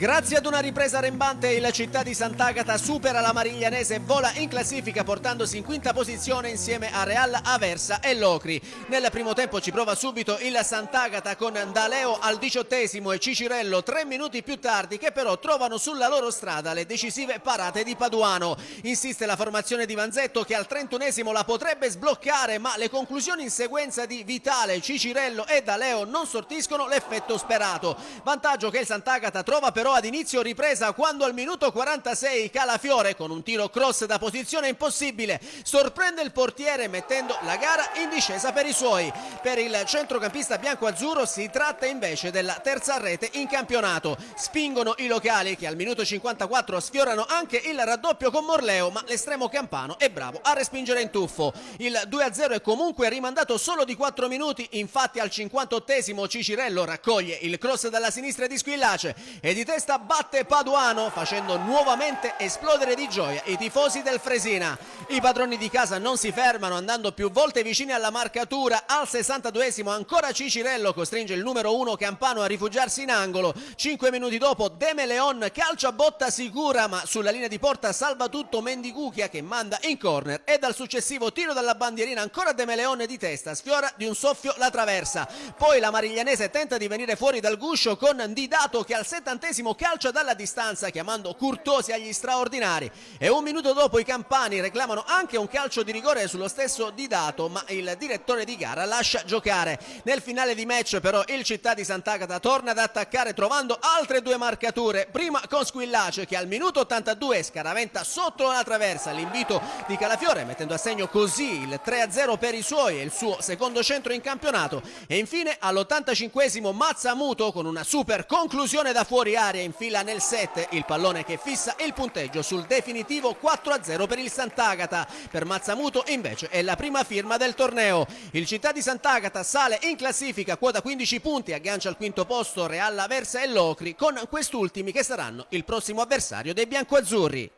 Grazie ad una ripresa arrembante il Città di Sant'Agata supera la Mariglianese e vola in classifica portandosi in quinta posizione insieme a Real Aversa e Locri. Nel primo tempo ci prova subito il Sant'Agata con D'Aleo al 18° e Cicirello 3 minuti più tardi, che però trovano sulla loro strada le decisive parate di Paduano. Insiste la formazione di Vanzetto che al 31° la potrebbe sbloccare, ma le conclusioni in sequenza di Vitale, Cicirello e D'Aleo non sortiscono l'effetto sperato. Vantaggio che il Sant'Agata trova però ad inizio ripresa quando al minuto 46 Calafiore, con un tiro cross da posizione impossibile, sorprende il portiere mettendo la gara in discesa per i suoi. Per il centrocampista bianco-azzurro si tratta invece della terza rete in campionato. Spingono i locali che al minuto 54 sfiorano anche il raddoppio con Morleo, ma l'estremo campano è bravo a respingere in tuffo. Il 2-0 è comunque rimandato solo di 4 minuti, infatti al 58° Cicirello raccoglie il cross dalla sinistra di Squillace e di testa batte Paduano, facendo nuovamente esplodere di gioia i tifosi del Fresina. I padroni di casa non si fermano, andando più volte vicini alla marcatura. Al 62° ancora Cicirello costringe il numero 1 campano a rifugiarsi in angolo. 5 minuti dopo De Meleon calcia botta sicura, ma sulla linea di porta salva tutto Mendigucchia che manda in corner, e dal successivo tiro dalla bandierina ancora De Meleon di testa sfiora di un soffio la traversa. Poi la Mariglianese tenta di venire fuori dal guscio con Didato che al 70° calcia dalla distanza chiamando Curtosi agli straordinari, e un minuto dopo i campani reclamano anche un calcio di rigore sullo stesso Didato, ma il direttore di gara lascia giocare. Nel finale di match però il Città di Sant'Agata torna ad attaccare trovando altre due marcature, prima con Squillace che al minuto 82 scaraventa sotto la traversa l'invito di Calafiore, mettendo a segno così il 3-0 per i suoi e il suo secondo centro in campionato, e infine all'85° Mazzamuto con una super conclusione da fuori area infila nel 7 il pallone che fissa il punteggio sul definitivo 4-0 per il Sant'Agata. Per Mazzamuto invece è la prima firma del torneo. Il Città di Sant'Agata sale in classifica, quota 15 punti, aggancia al quinto posto Real Aversa e Locri, con quest'ultimi che saranno il prossimo avversario dei biancoazzurri.